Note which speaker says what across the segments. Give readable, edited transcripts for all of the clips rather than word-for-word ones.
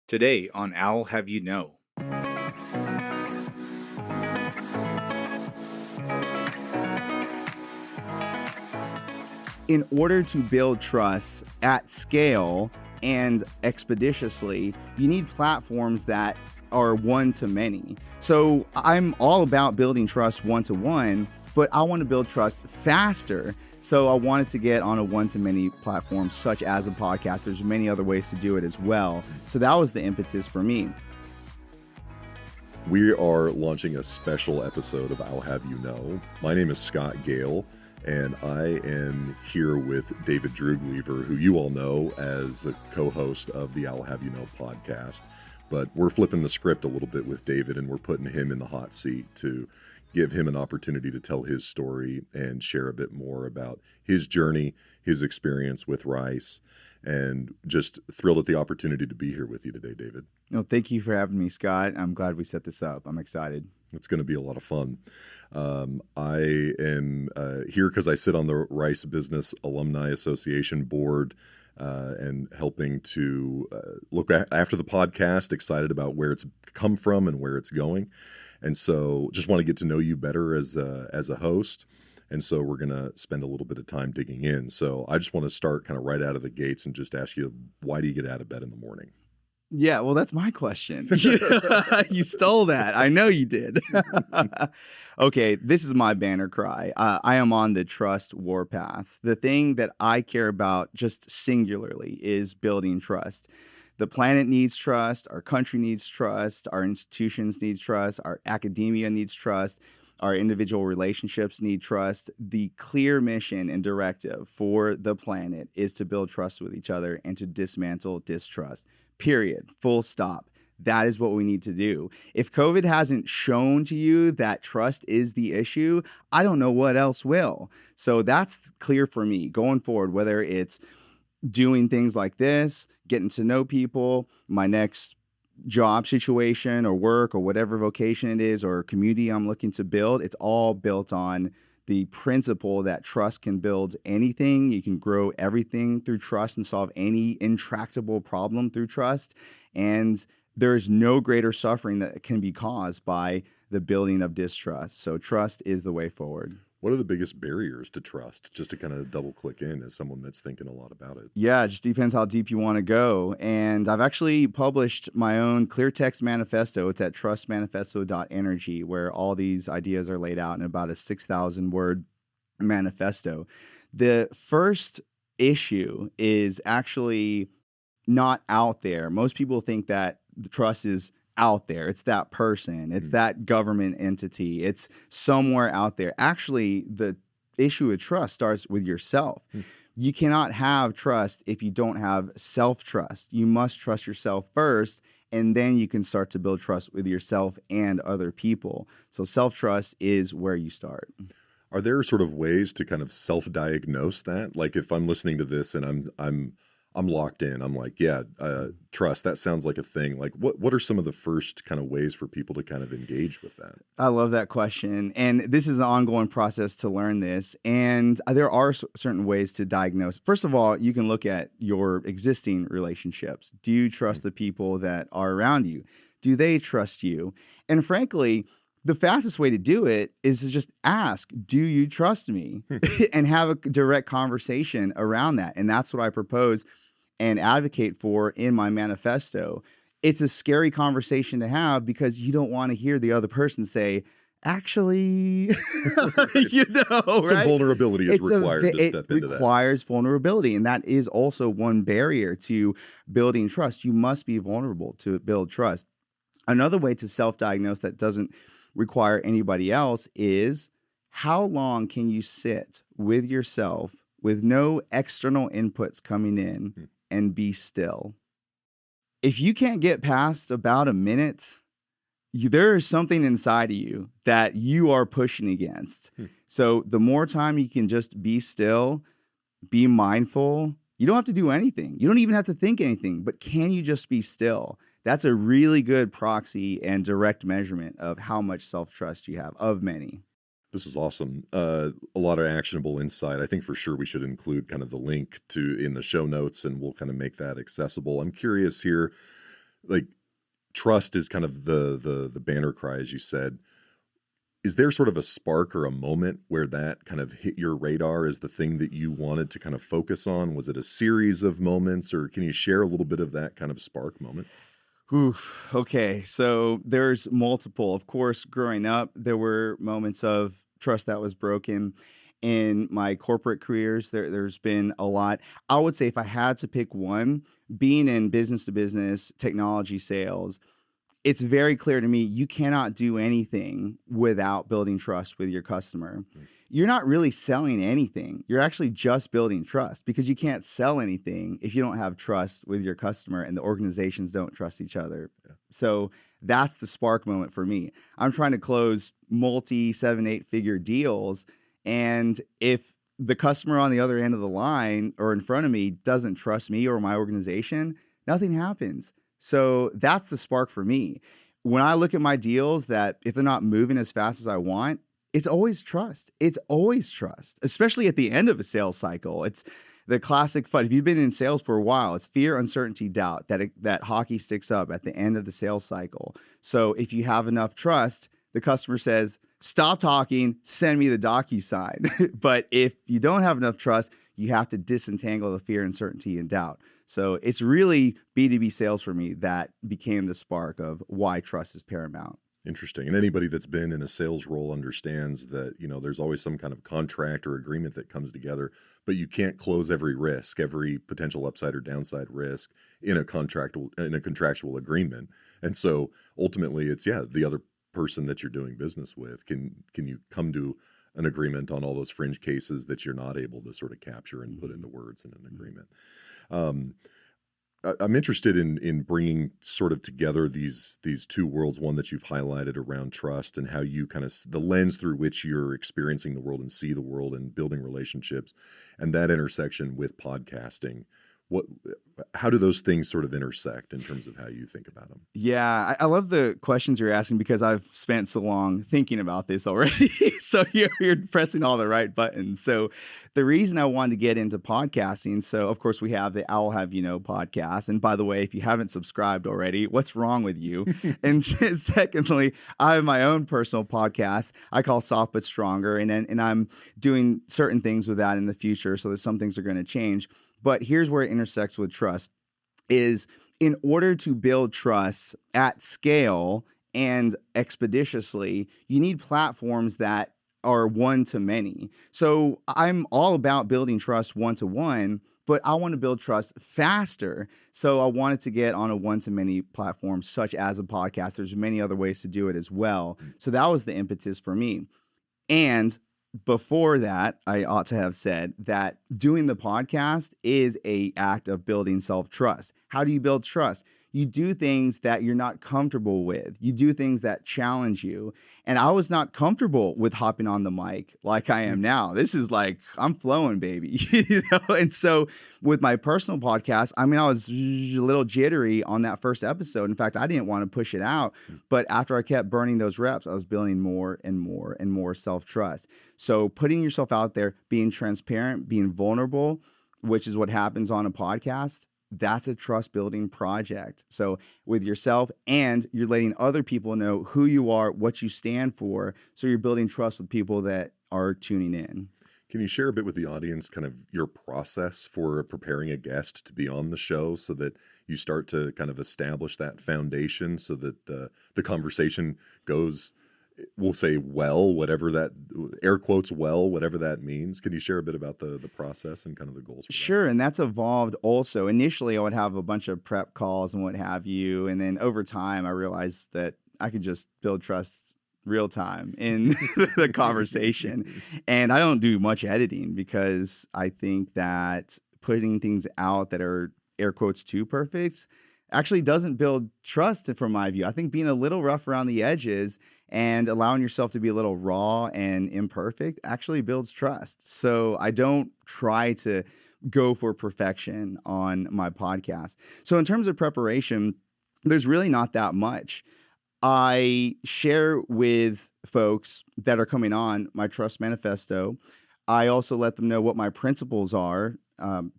Speaker 1: Today on I'll Have You Know.
Speaker 2: In order to build trust at scale and expeditiously, you need platforms that are one-to-many. So I'm all about building trust one-to-one, but I want to build trust faster. So I wanted to get on a one-to-many platform, such as a podcast. There's many other ways to do it as well. So that was the impetus for me.
Speaker 3: We are launching a special episode of I'll Have You Know. My name is Scott Gale, and I am here with David Droogleever, who you all know as the co-host of the I'll Have You Know podcast. But we're flipping the script a little bit with David, and we're putting him in the hot seat to give him an opportunity to tell his story and share a bit more about his journey, his experience with rice, and just thrilled at the opportunity to be here with you today, David.
Speaker 2: No, thank you for having me, Scott. I'm glad we set this up. I'm excited.
Speaker 3: It's going to be a lot of fun. I am here because I sit on the Rice Business Alumni Association board and helping to look after the podcast, excited about where it's come from and where it's going. And so just want to get to know you better as a host. And so we're going to spend a little bit of time digging in. So I just want to start kind of right out of the gates and just ask you, why do you get out of bed in the morning?
Speaker 2: Yeah, well, that's my question. You stole that. I know you did. Okay, this is my banner cry. I am on the trust warpath. The thing that I care about just singularly is building trust. The planet needs trust. Our country needs trust. Our institutions need trust. Our academia needs trust. Our individual relationships need trust. The clear mission and directive for the planet is to build trust with each other and to dismantle distrust. Period. Full stop. That is what we need to do. If COVID hasn't shown to you that trust is the issue, I don't know what else will. So that's clear for me going forward, whether it's doing things like this, getting to know people, my next job situation or work or whatever vocation it is or community I'm looking to build. It's all built on the principle that trust can build anything. You can grow everything through trust and solve any intractable problem through trust. And there's no greater suffering that can be caused by the building of distrust. So trust is the way forward.
Speaker 3: What are the biggest barriers to trust? Just to kind of double click in as someone that's thinking a lot about it.
Speaker 2: Yeah, it just depends how deep you want to go. And I've actually published my own clear text manifesto. It's at trustmanifesto.energy, where all these ideas are laid out in about a 6,000 word manifesto. The first issue is actually not out there. Most people think that the trust is out there. It's that person. It's that government entity. It's somewhere out there. Actually, the issue of trust starts with yourself. You cannot have trust if you don't have self-trust. You must trust yourself first, and then you can start to build trust with yourself and other people. So self-trust is where you start.
Speaker 3: Are there sort of ways to kind of self-diagnose that? Like if I'm listening to this and I'm locked in. I'm like, yeah, trust. That sounds like a thing. Like, what are some of the first kind of ways for people to kind of engage with that?
Speaker 2: I love that question. And this is an ongoing process to learn this. And there are certain ways to diagnose. First of all, you can look at your existing relationships. Do you trust the people that are around you? Do they trust you? And frankly, the fastest way to do it is to just ask, do you trust me? And have a direct conversation around that. And that's what I propose and advocate for in my manifesto. It's a scary conversation to have because you don't want to hear the other person say, actually, right?
Speaker 3: Some vulnerability is required to step into that.
Speaker 2: It requires vulnerability. And that is also one barrier to building trust. You must be vulnerable to build trust. Another way to self-diagnose that doesn't require anybody else is how long can you sit with yourself with no external inputs coming in and be still? If you can't get past about a minute, there is something inside of you that you are pushing against. So the more time you can just be still, be mindful, you don't have to do anything. You don't even have to think anything, but can you just be still? That's a really good proxy and direct measurement of how much self-trust you have, of many.
Speaker 3: This is awesome. A lot of actionable insight. I think for sure we should include kind of the link to in the show notes, and we'll kind of make that accessible. I'm curious here. like trust is kind of the banner cry, as you said. Is there sort of a spark or a moment where that kind of hit your radar as the thing that you wanted to kind of focus on? Was it a series of moments, or can you share a little bit of that kind of spark moment?
Speaker 2: Oof. Okay. So there's multiple. Of course, growing up, there were moments of trust that was broken. In my corporate careers, there's been a lot. I would say if I had to pick one, being in business to business technology sales, it's very clear to me you cannot do anything without building trust with your customer. You're not really selling anything. You're actually just building trust, because you can't sell anything if you don't have trust with your customer and the organizations don't trust each other.
Speaker 3: Yeah.
Speaker 2: So that's the spark moment for me. I'm trying to close multi 7, 8 figure deals. And if the customer on the other end of the line or in front of me doesn't trust me or my organization, nothing happens. So that's the spark for me. When I look at my deals, that if they're not moving as fast as I want, it's always trust. It's always trust, especially at the end of a sales cycle. It's the classic FUD. If you've been in sales for a while, it's fear, uncertainty, doubt, that hockey sticks up at the end of the sales cycle. So if you have enough trust, the customer says, stop talking, send me the DocuSign. But if you don't have enough trust, you have to disentangle the fear, uncertainty, and doubt. So it's really B2B sales for me that became the spark of why trust is paramount.
Speaker 3: Interesting. And anybody that's been in a sales role understands that, there's always some kind of contract or agreement that comes together, but you can't close every risk, every potential upside or downside risk in a contractual agreement. And so ultimately it's, the other person that you're doing business with. Can you come to an agreement on all those fringe cases that you're not able to sort of capture and put into words in an agreement? I'm interested in bringing sort of together these two worlds, one that you've highlighted around trust and how you kind of the lens through which you're experiencing the world and see the world and building relationships, and that intersection with podcasting. How do those things sort of intersect in terms of how you think about them?
Speaker 2: Yeah, I love the questions you're asking, because I've spent so long thinking about this already. So you're pressing all the right buttons. So the reason I wanted to get into podcasting, so of course we have the I'll Have You Know podcast. And by the way, if you haven't subscribed already, what's wrong with you? And secondly, I have my own personal podcast I call Soft But Stronger. And I'm doing certain things with that in the future. So there's some things are going to change. But here's where it intersects with trust is in order to build trust at scale and expeditiously, you need platforms that are one to many. So I'm all about building trust one to one, but I want to build trust faster. So I wanted to get on a one to many platform, such as a podcast. There's many other ways to do it as well. So that was the impetus for me. And before that, I ought to have said that doing the podcast is an act of building self-trust. How do you build trust? You do things that you're not comfortable with. You do things that challenge you. And I was not comfortable with hopping on the mic like I am now. This is like, I'm flowing, baby. And so with my personal podcast, I was a little jittery on that first episode. In fact, I didn't want to push it out. But after I kept burning those reps, I was building more and more and more self-trust. So putting yourself out there, being transparent, being vulnerable, which is what happens on a podcast, that's a trust building project. So with yourself, and you're letting other people know who you are, what you stand for. So you're building trust with people that are tuning in.
Speaker 3: Can you share a bit with the audience kind of your process for preparing a guest to be on the show so that you start to kind of establish that foundation so that the conversation goes, we'll say, well, whatever that, air quotes, well, whatever that means. Can you share a bit about the process and kind of the goals for that?
Speaker 2: Sure. And that's evolved also. Initially, I would have a bunch of prep calls and what have you. And then over time, I realized that I could just build trust real time in the conversation. And I don't do much editing, because I think that putting things out that are air quotes too perfect actually doesn't build trust from my view. I think being a little rough around the edges and allowing yourself to be a little raw and imperfect actually builds trust. So I don't try to go for perfection on my podcast. So in terms of preparation, there's really not that much. I share with folks that are coming on my trust manifesto. I also let them know what my principles are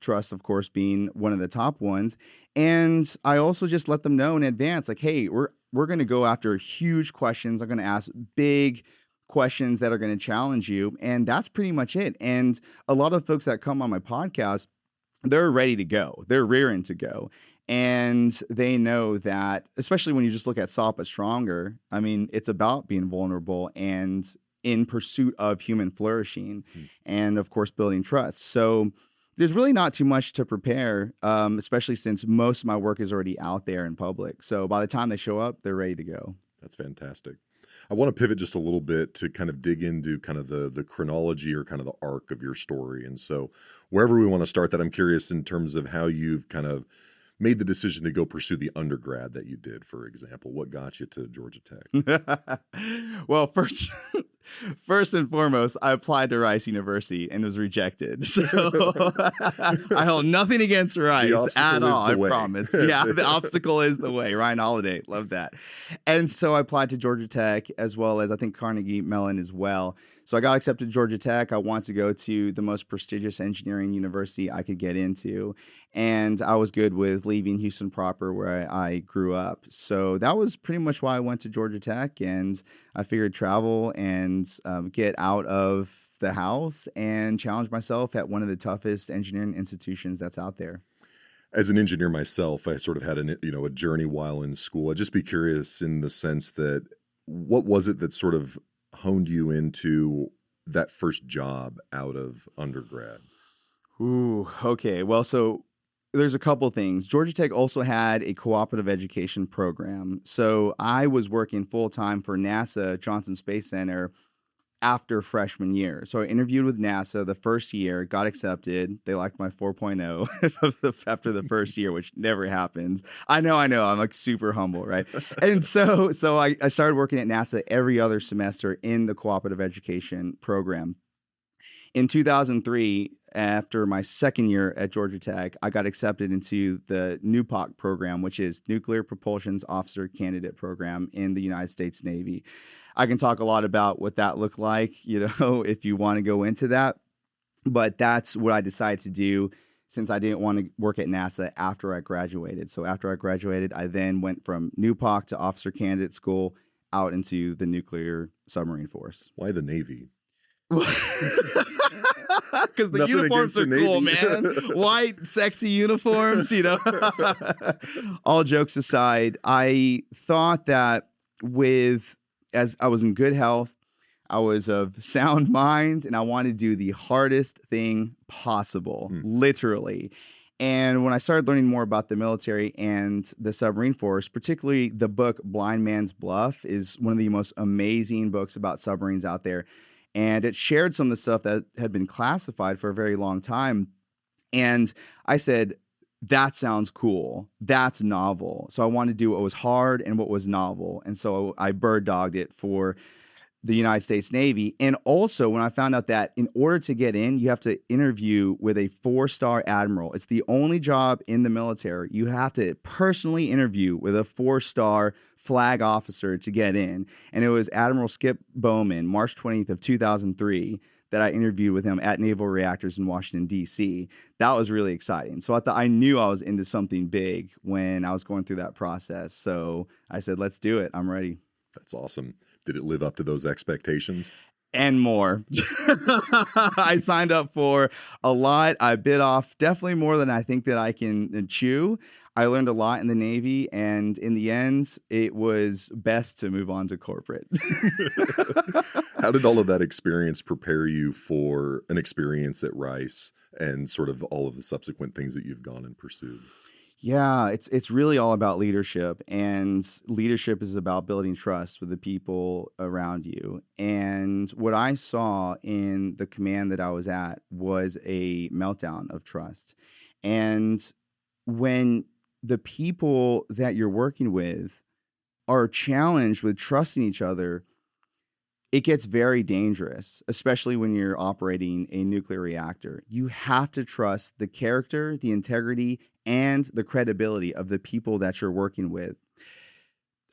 Speaker 2: trust, of course, being one of the top ones. And I also just let them know in advance, like, hey, we're going to go after huge questions. I'm going to ask big questions that are going to challenge you. And that's pretty much it. And a lot of folks that come on my podcast, they're ready to go. They're rearing to go. And they know that, especially when you just look at Soft But Stronger, I mean, it's about being vulnerable and in pursuit of human flourishing and, of course, building trust. So there's really not too much to prepare, especially since most of my work is already out there in public. So by the time they show up, they're ready to go.
Speaker 3: That's fantastic. I want to pivot just a little bit to kind of dig into kind of the chronology or kind of the arc of your story. And so wherever we want to start that, I'm curious in terms of how you've kind of made the decision to go pursue the undergrad that you did, for example. What got you to Georgia Tech?
Speaker 2: Well, first and foremost, I applied to Rice University and was rejected. So I hold nothing against Rice at all, I promise. Yeah, the obstacle is the way. Ryan Holiday, love that. And so I applied to Georgia Tech as well as I think Carnegie Mellon as well. So I got accepted to Georgia Tech. I wanted to go to the most prestigious engineering university I could get into. And I was good with leaving Houston proper where I grew up. So that was pretty much why I went to Georgia Tech. And I figured travel and get out of the house and challenge myself at one of the toughest engineering institutions that's out there.
Speaker 3: As an engineer myself, I sort of had a journey while in school. I'd just be curious in the sense that what was it that sort of honed you into that first job out of undergrad?
Speaker 2: Ooh, okay. Well, so there's a couple things. Georgia Tech also had a cooperative education program. So I was working full time for NASA Johnson Space Center after freshman year. So I interviewed with NASA the first year, got accepted. They liked my 4.0 after the first year, which never happens. I know. I'm like super humble, right? And so I started working at NASA every other semester in the cooperative education program. In 2003, after my second year at Georgia Tech, I got accepted into the NUPOC program, which is Nuclear Propulsion Officer Candidate Program in the United States Navy. I can talk a lot about what that looked like, if you want to go into that. But that's what I decided to do since I didn't want to work at NASA after I graduated. So after I graduated, I then went from NUPOC to Officer Candidate School out into the Nuclear Submarine Force.
Speaker 3: Why the Navy?
Speaker 2: Because the uniforms are cool, man. White, sexy uniforms, All jokes aside, I thought that as I was in good health, I was of sound mind, and I wanted to do the hardest thing possible, literally. And when I started learning more about the military and the submarine force, particularly the book Blind Man's Bluff is one of the most amazing books about submarines out there. And it shared some of the stuff that had been classified for a very long time. And I said, that sounds cool. That's novel. So I wanted to do what was hard and what was novel. And so I bird dogged it for the United States Navy. And also when I found out that in order to get in, you have to interview with a 4-star admiral. It's the only job in the military. You have to personally interview with a 4-star flag officer to get in. And it was Admiral Skip Bowman, March 20th of 2003, that I interviewed with him at Naval Reactors in Washington, D.C. That was really exciting. So I knew I was into something big when I was going through that process. So I said, let's do it. I'm ready.
Speaker 3: That's awesome. Did it live up to those expectations?
Speaker 2: And more. I signed up for a lot. I bit off definitely more than I think that I can chew. I learned a lot in the Navy, and in the end, it was best to move on to corporate.
Speaker 3: How did all of that experience prepare you for an experience at Rice and sort of all of the subsequent things that you've gone and pursued?
Speaker 2: Yeah, it's really all about leadership, and leadership is about building trust with the people around you. And what I saw in the command that I was at was a meltdown of trust. And when the people that you're working with are challenged with trusting each other, it gets very dangerous, especially when you're operating a nuclear reactor. You have to trust the character, the integrity, and the credibility of the people that you're working with.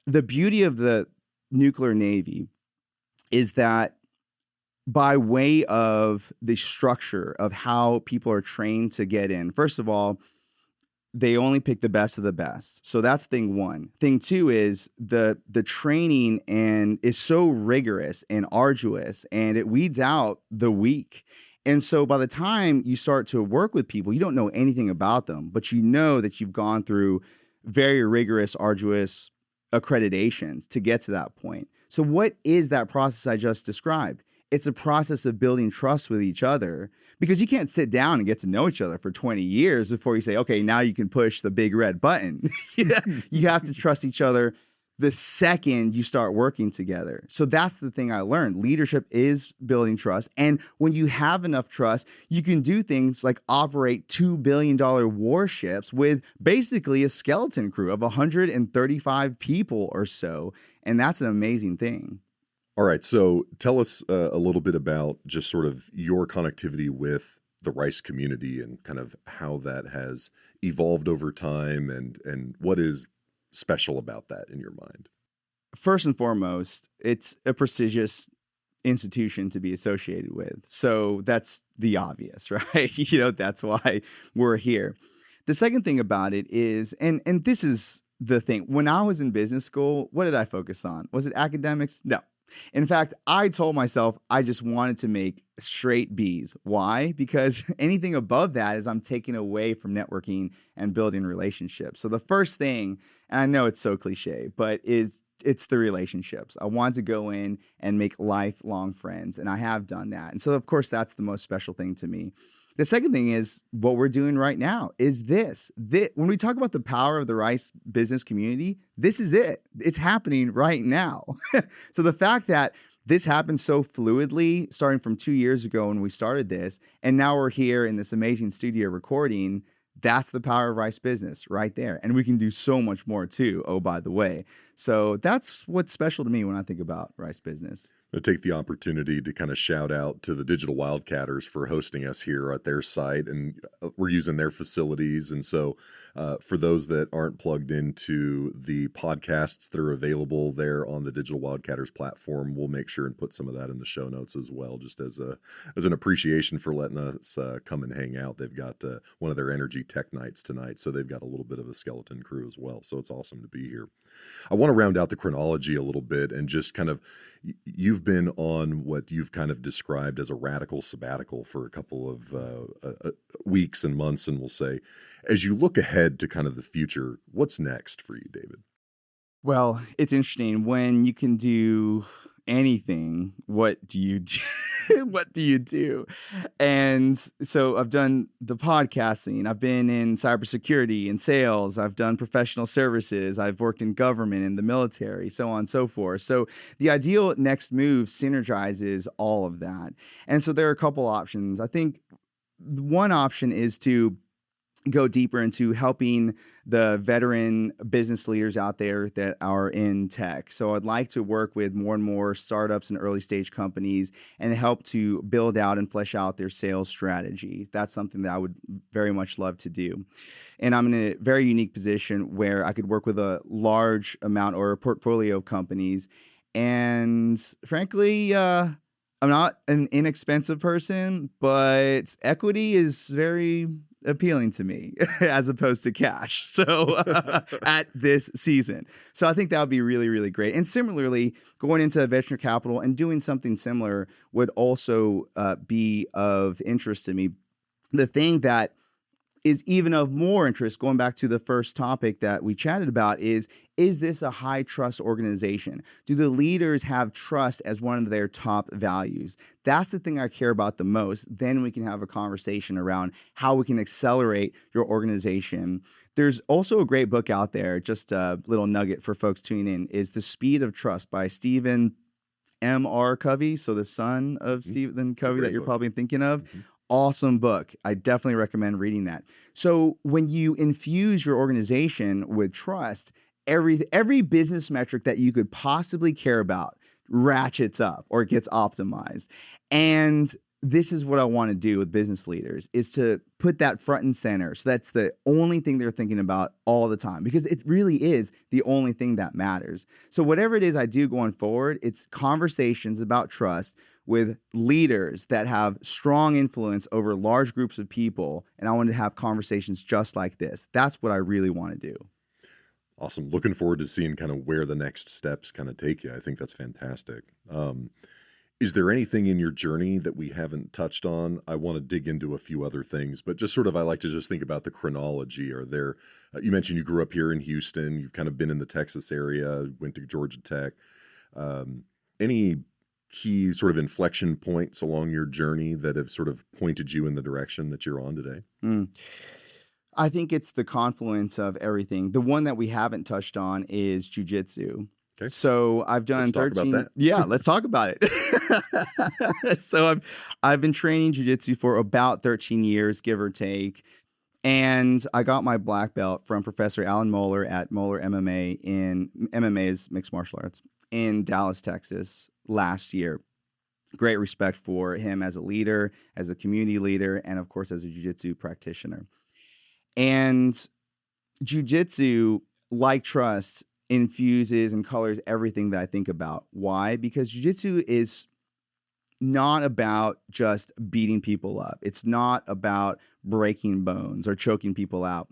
Speaker 2: The beauty of the nuclear Navy is that by way of the structure of how people are trained to get in. First of all, they only pick the best of the best. So that's thing one. Thing two is the training and is so rigorous and arduous, and it weeds out the weak. And so by the time you start to work with people, you don't know anything about them, but you know that you've gone through very rigorous, arduous accreditations to get to that point. So what is that process I just described? It's a process of building trust with each other, because you can't sit down and get to know each other for 20 years before you say, okay, now you can push the big red button. You have to trust each other the second you start working together. So that's the thing I learned. Leadership is building trust. And when you have enough trust, you can do things like operate $2 billion warships with basically a skeleton crew of 135 people or so. And that's an amazing thing.
Speaker 3: All right. So tell us a little bit about just sort of your connectivity with the Rice community and kind of how that has evolved over time, and what is special about that in your mind.
Speaker 2: First and foremost, it's a prestigious institution to be associated with. So that's the obvious, right? That's why we're here. The second thing about it is, and this is the thing, when I was in business school, what did I focus on? Was it academics? No. In fact, I told myself I just wanted to make straight B's. Why? Because anything above that is I'm taking away from networking and building relationships. So the first thing, and I know it's so cliche, but it's the relationships. I want to go in and make lifelong friends, and I have done that. And so, of course, that's the most special thing to me. The second thing is what we're doing right now is this. When we talk about the power of the Rice business community, this is it. It's happening right now. So the fact that this happened so fluidly, starting from 2 years ago when we started this, and now we're here in this amazing studio recording, that's the power of Rice business right there. And we can do so much more too, oh, by the way. So that's what's special to me when I think about Rice business.
Speaker 3: I take the opportunity to kind of shout out to the Digital Wildcatters for hosting us here at their site, and we're using their facilities. And so for those that aren't plugged into the podcasts that are available there on the Digital Wildcatters platform, we'll make sure and put some of that in the show notes as well, just as an appreciation for letting us come and hang out. They've got one of their energy tech nights tonight, so they've got a little bit of a skeleton crew as well. So it's awesome to be here. I want to round out the chronology a little bit and just kind of, you've been on what you've kind of described as a radical sabbatical for a couple of weeks and months, and we'll say, as you look ahead to kind of the future, what's next for you, David?
Speaker 2: Well, it's interesting when you can do anything. What do you do? What do you do? And so I've done the podcasting. I've been in cybersecurity and sales. I've done professional services. I've worked in government and the military, so on and so forth. So the ideal next move synergizes all of that. And so there are a couple options. I think one option is to go deeper into helping the veteran business leaders out there that are in tech. So I'd like to work with more and more startups and early stage companies and help to build out and flesh out their sales strategy. That's something that I would very much love to do. And I'm in a very unique position where I could work with a large amount or a portfolio of companies. And frankly, I'm not an inexpensive person, but equity is very appealing to me as opposed to cash. So at this season. So I think that would be really, really great. And similarly, going into venture capital and doing something similar would also be of interest to me. The thing that is even of more interest, going back to the first topic that we chatted about, is this a high trust organization? Do the leaders have trust as one of their top values? That's the thing I care about the most. Then we can have a conversation around how we can accelerate your organization. There's also a great book out there, just a little nugget for folks tuning in, is The Speed of Trust by Stephen M.R. Covey. So the son of Stephen Covey that you're probably thinking of. Mm-hmm. Awesome book. I definitely recommend reading that. So when you infuse your organization with trust, every business metric that you could possibly care about ratchets up or gets optimized. And this is what I want to do with business leaders, is to put that front and center. So that's the only thing they're thinking about all the time, because it really is the only thing that matters. So whatever it is I do going forward, it's conversations about trust with leaders that have strong influence over large groups of people. And I want to have conversations just like this. That's what I really want to do.
Speaker 3: Awesome. Looking forward to seeing kind of where the next steps kind of take you. I think that's fantastic. Is there anything in your journey that we haven't touched on? I want to dig into a few other things, but just sort of, I like to just think about the chronology. Are there, you mentioned you grew up here in Houston, you've kind of been in the Texas area, went to Georgia Tech. Any key sort of inflection points along your journey that have sort of pointed you in the direction that you're on today?
Speaker 2: I think it's the confluence of everything. The one that we haven't touched on is jujitsu.
Speaker 3: Okay.
Speaker 2: So I've done
Speaker 3: Let's
Speaker 2: 13.
Speaker 3: talk about that.
Speaker 2: Yeah, let's talk about it. So I've been training jujitsu for about 13 years, give or take. And I got my black belt from Professor Alan Moeller at Moeller MMA MMA is mixed martial arts in Dallas, Texas last year. Great respect for him as a leader, as a community leader, and of course as a jiu-jitsu practitioner. And jiu-jitsu, like trust, infuses and colors everything that I think about. Why? Because jiu-jitsu is not about just beating people up. It's not about breaking bones or choking people out.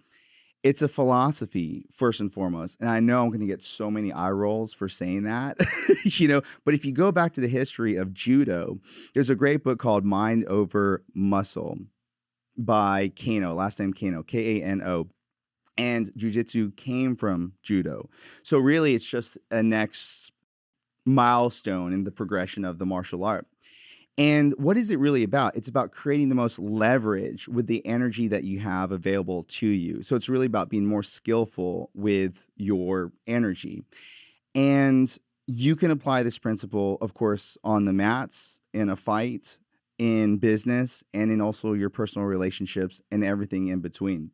Speaker 2: It's a philosophy, first and foremost. And I know I'm going to get so many eye rolls for saying that, but if you go back to the history of judo, there's a great book called Mind Over Muscle by Kano, last name Kano, Kano. And jiu-jitsu came from judo. So really, it's just a next milestone in the progression of the martial art. And what is it really about? It's about creating the most leverage with the energy that you have available to you. So it's really about being more skillful with your energy. And you can apply this principle, of course, on the mats, in a fight, in business, and in also your personal relationships and everything in between.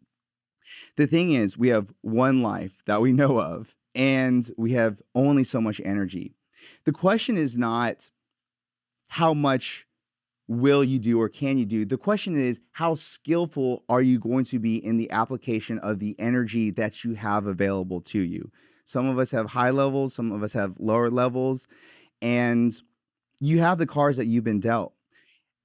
Speaker 2: The thing is, we have one life that we know of, and we have only so much energy. The question is not how much will you do or can you do? The question is, how skillful are you going to be in the application of the energy that you have available to you? Some of us have high levels, some of us have lower levels, and you have the cards that you've been dealt,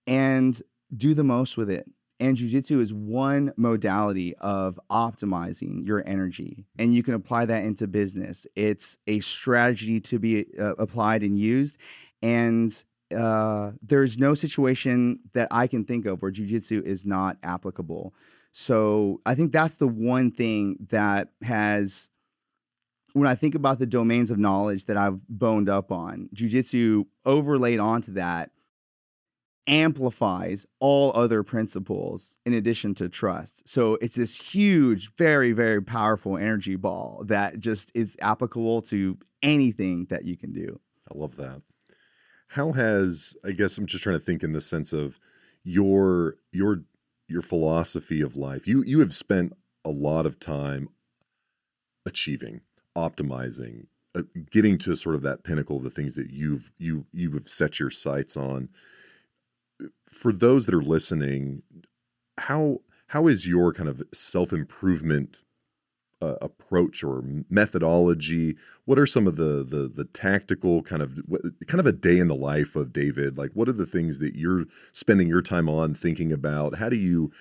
Speaker 2: and do the most with it. And jiu-jitsu is one modality of optimizing your energy, and you can apply that into business. It's a strategy to be applied and used, and there's no situation that I can think of where jiu-jitsu is not applicable. So I think that's the one thing that has, when I think about the domains of knowledge that I've boned up on, jiu-jitsu overlaid onto that amplifies all other principles in addition to trust. So it's this huge, very, very powerful energy ball that just is applicable to anything that you can do.
Speaker 3: I love that. How has, I guess I'm just trying to think in the sense of your philosophy of life. You have spent a lot of time achieving, optimizing, getting to sort of that pinnacle of the things that you have set your sights on. For those that are listening, how is your kind of self-improvement approach or methodology? What are some of the tactical kind of a day in the life of David? Like, what are the things that you're spending your time on thinking about? How do you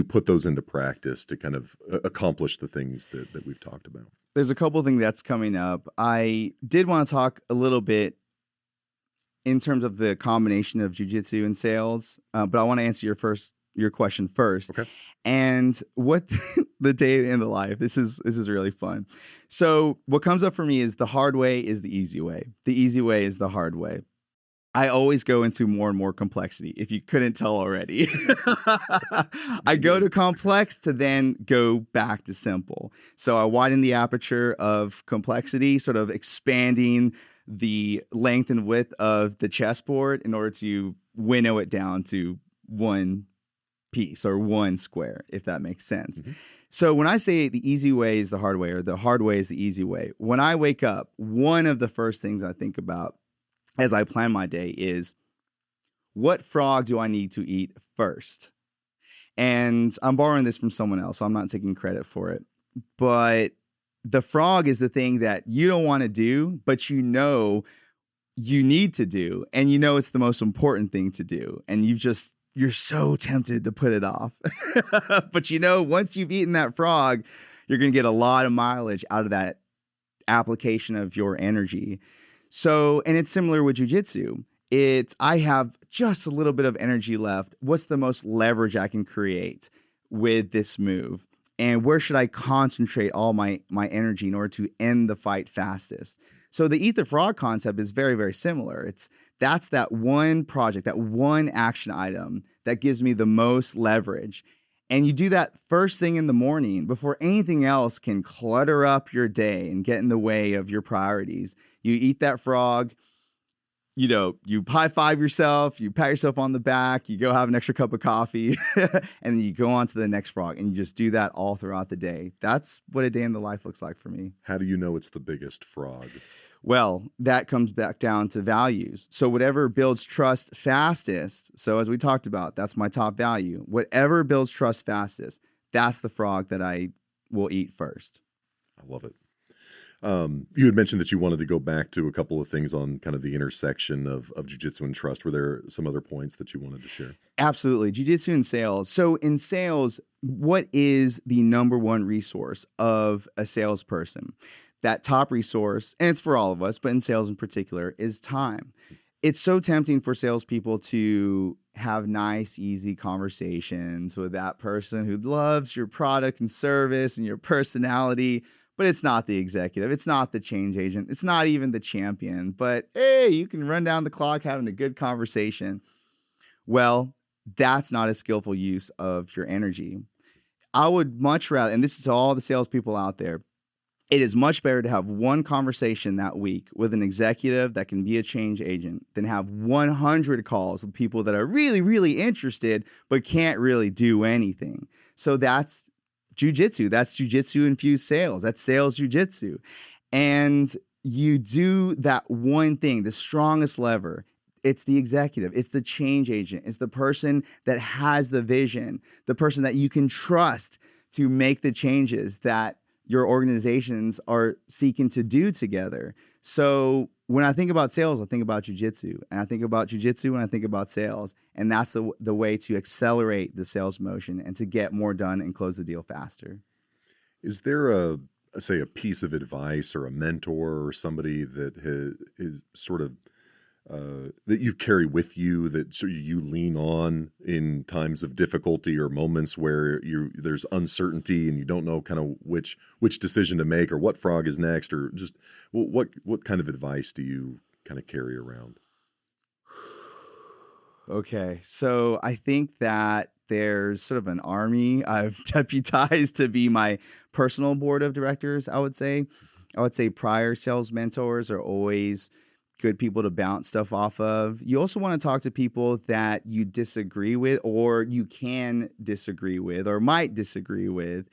Speaker 3: put those into practice to kind of accomplish the things that we've talked about?
Speaker 2: There's a couple of things that's coming up. I did want to talk a little bit in terms of the combination of jiu-jitsu and sales, but I want to answer your question first.
Speaker 3: Okay.
Speaker 2: And what the day in the life, this is really fun. So what comes up for me is the hard way is the easy way. The easy way is the hard way. I always go into more and more complexity, if you couldn't tell already. I go to complex to then go back to simple. So I widen the aperture of complexity, sort of expanding the length and width of the chessboard in order to winnow it down to one piece or one square, if that makes sense. Mm-hmm. So when I say the easy way is the hard way, or the hard way is the easy way, when I wake up, one of the first things I think about as I plan my day is, what frog do I need to eat first? And I'm borrowing this from someone else, so I'm not taking credit for it. But the frog is the thing that you don't want to do, but you know you need to do, and you know it's the most important thing to do, and you're so tempted to put it off. But you know, once you've eaten that frog, you're going to get a lot of mileage out of that application of your energy. So, and it's similar with jujitsu. I have just a little bit of energy left. What's the most leverage I can create with this move? And where should I concentrate all my energy in order to end the fight fastest? So the eat the frog concept is very, very similar. That's that one project, that one action item that gives me the most leverage. And you do that first thing in the morning before anything else can clutter up your day and get in the way of your priorities. You eat that frog, you high five yourself, you pat yourself on the back, you go have an extra cup of coffee, and then you go on to the next frog, and you just do that all throughout the day. That's what a day in the life looks like for me.
Speaker 3: How do you know it's the biggest frog?
Speaker 2: Well, that comes back down to values. So whatever builds trust fastest, so as we talked about, that's my top value. Whatever builds trust fastest, that's the frog that I will eat first.
Speaker 3: I love it. You had mentioned that you wanted to go back to a couple of things on kind of the intersection of jiu-jitsu and trust. Were there some other points that you wanted to share?
Speaker 2: Absolutely. Jiu-jitsu and sales. So in sales, what is the number one resource of a salesperson? That top resource, and it's for all of us, but in sales in particular, is time. It's so tempting for salespeople to have nice, easy conversations with that person who loves your product and service and your personality, but it's not the executive. It's not the change agent. It's not even the champion. But hey, you can run down the clock having a good conversation. Well, that's not a skillful use of your energy. I would much rather, and this is to all the salespeople out there, it is much better to have one conversation that week with an executive that can be a change agent than have 100 calls with people that are really, really interested but can't really do anything. So that's jujitsu. That's jujitsu infused sales. That's sales jujitsu. And you do that one thing, the strongest lever. It's the executive. It's the change agent. It's the person that has the vision, the person that you can trust to make the changes that your organizations are seeking to do together. So when I think about sales, I think about jujitsu, and I think about jujitsu when I think about sales. And that's the way to accelerate the sales motion and to get more done and close the deal faster.
Speaker 3: Is there a piece of advice or a mentor or somebody that is sort of that you carry with you, that so you lean on in times of difficulty or moments where there's uncertainty and you don't know kind of which decision to make or what frog is next, or just what kind of advice do you kind of carry around?
Speaker 2: Okay, so I think that there's sort of an army I've deputized to be my personal board of directors. I would say prior sales mentors are always good people to bounce stuff off of. You also want to talk to people that you disagree with, or you can disagree with, or might disagree with.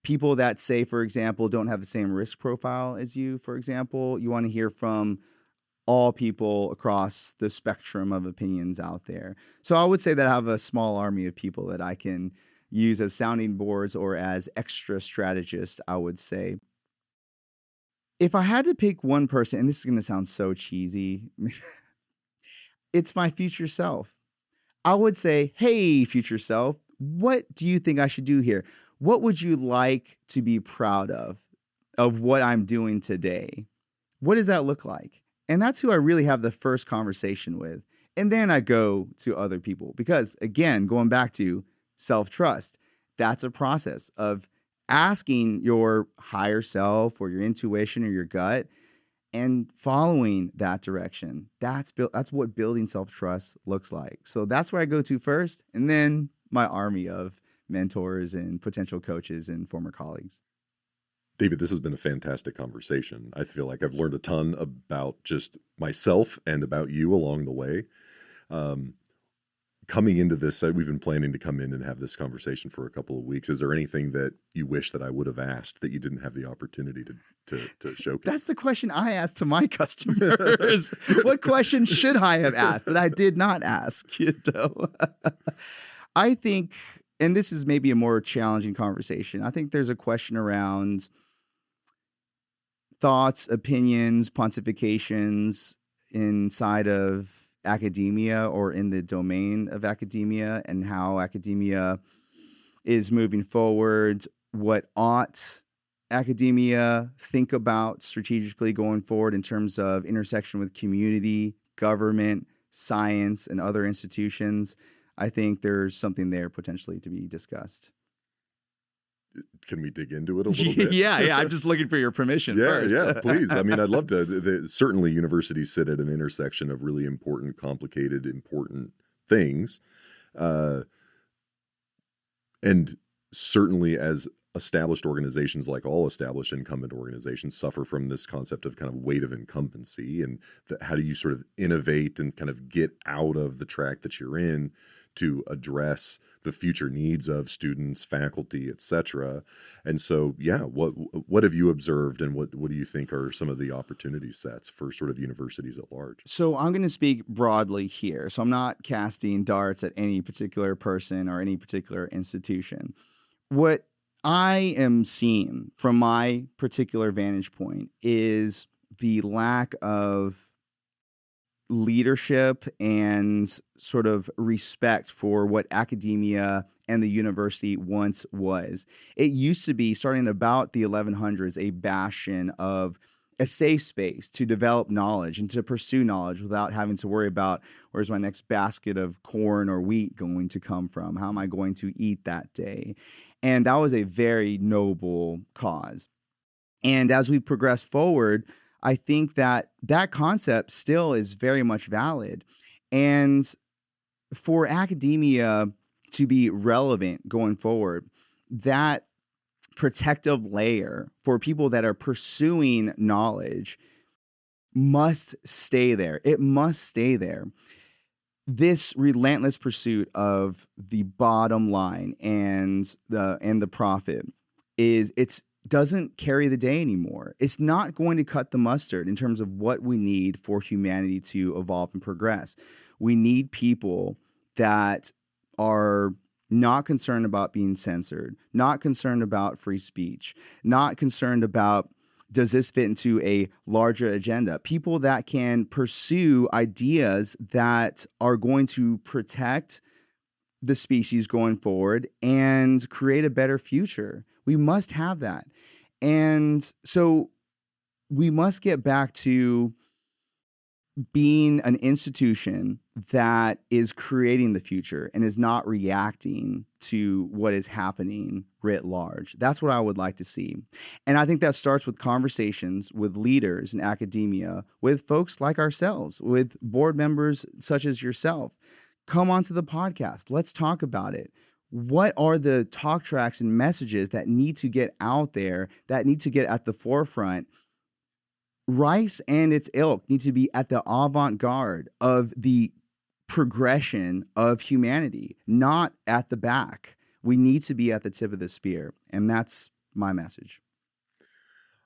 Speaker 2: People that, say, for example, don't have the same risk profile as you, for example. You want to hear from all people across the spectrum of opinions out there. So I would say that I have a small army of people that I can use as sounding boards or as extra strategists, I would say. If I had to pick one person, and this is going to sound so cheesy, it's my future self. I would say, hey, future self, what do you think I should do here? What would you like to be proud of what I'm doing today? What does that look like? And that's who I really have the first conversation with. And then I go to other people because, again, going back to self-trust, that's a process of asking your higher self or your intuition or your gut and following that direction. That's what building self-trust looks like. So that's where I go to first, and then my army of mentors and potential coaches and former colleagues.
Speaker 3: David, this has been a fantastic conversation. I feel like I've learned a ton about just myself and about you along the way. coming into this, we've been planning to come in and have this conversation for a couple of weeks. Is there anything that you wish that I would have asked that you didn't have the opportunity to showcase?
Speaker 2: That's the question I ask to my customers. What question should I have asked that I did not ask? You know? I think, and this is maybe a more challenging conversation, I think there's a question around thoughts, opinions, pontifications inside of academia or in the domain of academia, and how academia is moving forward. What ought academia think about strategically going forward in terms of intersection with community, government, science, and other institutions? I think there's something there potentially to be discussed.
Speaker 3: Can we dig into it a little bit?
Speaker 2: Yeah. I'm just looking for your permission first.
Speaker 3: Yeah, please. I mean, I'd love to. Certainly, universities sit at an intersection of really important, complicated, important things. And certainly, as established organizations, like all established incumbent organizations, suffer from this concept of kind of weight of incumbency. And how do you sort of innovate and kind of get out of the track that you're in to address the future needs of students, faculty, et cetera. And so, yeah, what have you observed, and what do you think are some of the opportunity sets for sort of universities at large?
Speaker 2: So I'm going to speak broadly here. So I'm not casting darts at any particular person or any particular institution. What I am seeing from my particular vantage point is the lack of leadership and sort of respect for what academia and the university once was. It used to be, starting about the 1100s, a bastion of a safe space to develop knowledge and to pursue knowledge without having to worry about, where's my next basket of corn or wheat going to come from? How am I going to eat that day? And that was a very noble cause. And as we progress forward, I think that that concept still is very much valid. And for academia to be relevant going forward, that protective layer for people that are pursuing knowledge must stay there. It must stay there. This relentless pursuit of the bottom line and the profit doesn't carry the day anymore. It's not going to cut the mustard in terms of what we need for humanity to evolve and progress. We need people that are not concerned about being censored, not concerned about free speech, not concerned about, does this fit into a larger agenda? People that can pursue ideas that are going to protect the species going forward and create a better future. We must have that. And so we must get back to being an institution that is creating the future and is not reacting to what is happening writ large. That's what I would like to see. And I think that starts with conversations with leaders in academia, with folks like ourselves, with board members such as yourself. Come onto the podcast. Let's talk about it. What are the talk tracks and messages that need to get out there, that need to get at the forefront? Rice and its ilk need to be at the avant-garde of the progression of humanity, not at the back. We need to be at the tip of the spear. And that's my message.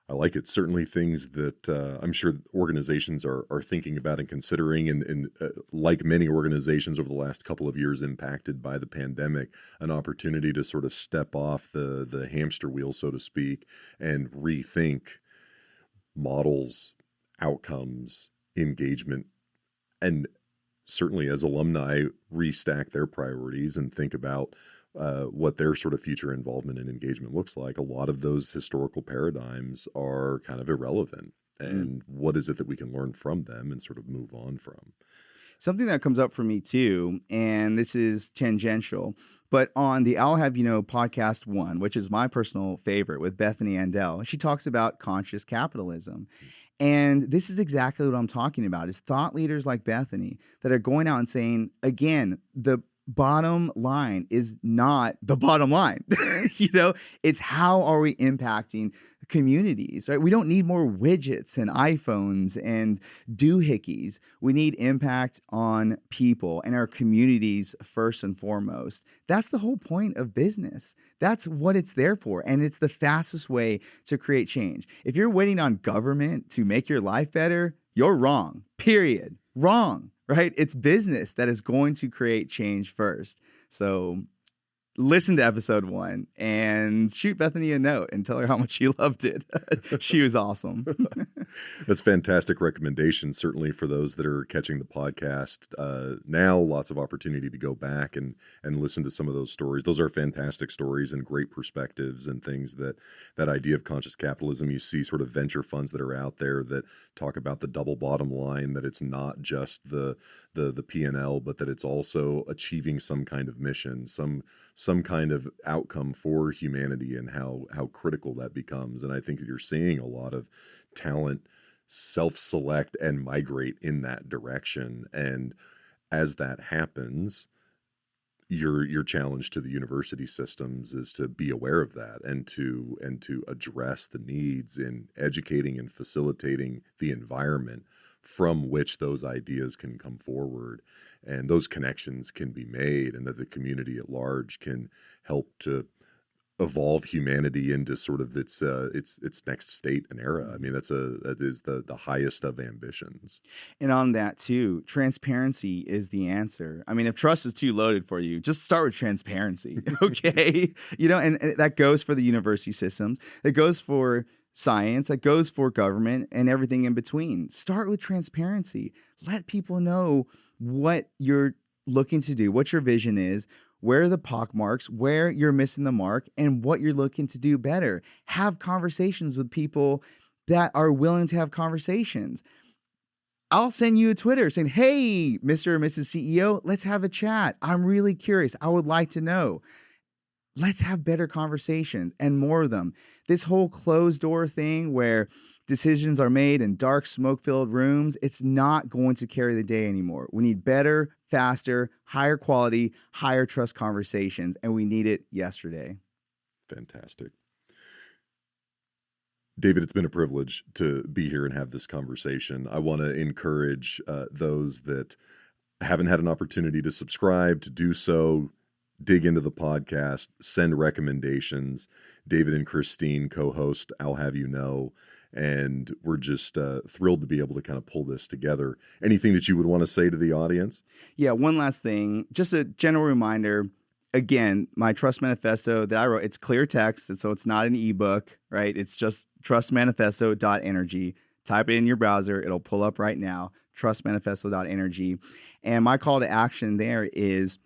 Speaker 3: I like it. Certainly things that I'm sure organizations are thinking about and considering, and like many organizations over the last couple of years impacted by the pandemic, an opportunity to sort of step off the hamster wheel, so to speak, and rethink models, outcomes, engagement, and certainly as alumni restack their priorities and think about what their sort of future involvement and engagement looks like. A lot of those historical paradigms are kind of irrelevant. And what is it that we can learn from them and sort of move on from?
Speaker 2: Something that comes up for me too, and this is tangential, but on the I'll Have You Know podcast 1, which is my personal favorite with Bethany Andel, she talks about conscious capitalism. And this is exactly what I'm talking about, is thought leaders like Bethany that are going out and saying, again, the bottom line is not the bottom line. It's how are we impacting communities, right? We don't need more widgets and iPhones and doohickeys. We need impact on people and our communities first and foremost. That's the whole point of business. That's what it's there for. And it's the fastest way to create change. If you're waiting on government to make your life better, you're wrong. Period. Wrong, right? It's business that is going to create change first. So listen to episode 1 and shoot Bethany a note and tell her how much you loved it. She was awesome.
Speaker 3: That's fantastic recommendation, certainly for those that are catching the podcast now. Lots of opportunity to go back and listen to some of those stories. Those are fantastic stories and great perspectives and things that idea of conscious capitalism. You see sort of venture funds that are out there that talk about the double bottom line, that it's not just the P&L, but that it's also achieving some kind of mission, some kind of outcome for humanity, and how critical that becomes. And I think that you're seeing a lot of talent self-select and migrate in that direction. And as that happens, your challenge to the university systems is to be aware of that and to address the needs in educating and facilitating the environment from which those ideas can come forward and those connections can be made, and that the community at large can help to evolve humanity into sort of its next state and era. I mean, that is the highest of ambitions.
Speaker 2: And on that too, transparency is the answer. I mean, if trust is too loaded for you, just start with transparency. Okay. And that goes for the university systems. It goes for science, that goes for government and everything in between. Start with transparency. Let people know what you're looking to do, what your vision is, where are the pockmarks, where you're missing the mark, and what you're looking to do better. Have conversations with people that are willing to have conversations. I'll send you a Twitter saying, hey, Mr. or Mrs. CEO, let's have a chat. I'm really curious. I would like to know. Let's have better conversations and more of them. This whole closed door thing where decisions are made in dark, smoke-filled rooms, it's not going to carry the day anymore. We need better, faster, higher quality, higher trust conversations, and we need it yesterday.
Speaker 3: Fantastic. David, it's been a privilege to be here and have this conversation. I want to encourage those that haven't had an opportunity to subscribe to do so. Dig into the podcast, send recommendations. David and Christine co-host I'll Have You Know, and we're just thrilled to be able to kind of pull this together. Anything that you would want to say to the audience?
Speaker 2: Yeah, one last thing, just a general reminder. Again, my Trust Manifesto that I wrote, it's clear text, and so it's not an ebook, right? It's just trustmanifesto.energy. Type it in your browser. It'll pull up right now, trustmanifesto.energy. And my call to action there is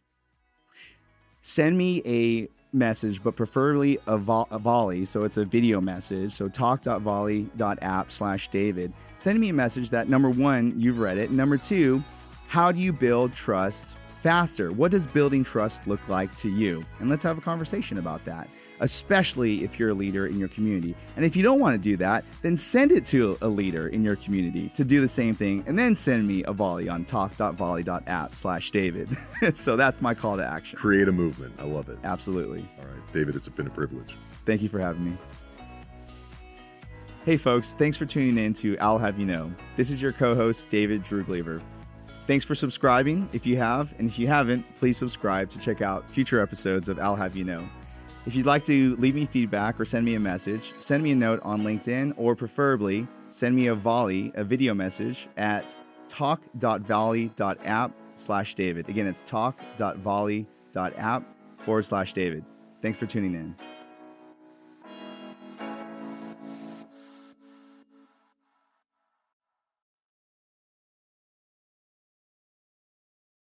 Speaker 2: send me a message, but preferably a volley. So it's a video message. So talk.volley.app/David. Send me a message that, number one, you've read it. Number two, how do you build trust faster? What does building trust look like to you? And let's have a conversation about that, especially if you're a leader in your community. And if you don't want to do that, then send it to a leader in your community to do the same thing, and then send me a volley on talk.volley.app/David. So that's my call to action.
Speaker 3: Create a movement. I love it.
Speaker 2: Absolutely.
Speaker 3: All right, David, it's been a privilege.
Speaker 2: Thank you for having me. Hey folks, thanks for tuning in to I'll Have You Know. This is your co-host, David Droogleever. Thanks for subscribing if you have, and if you haven't, please subscribe to check out future episodes of I'll Have You Know. If you'd like to leave me feedback or send me a message, send me a note on LinkedIn, or preferably send me a video message at talk.volley.app/David. Again, it's talk.volley.app/David. Thanks for tuning in.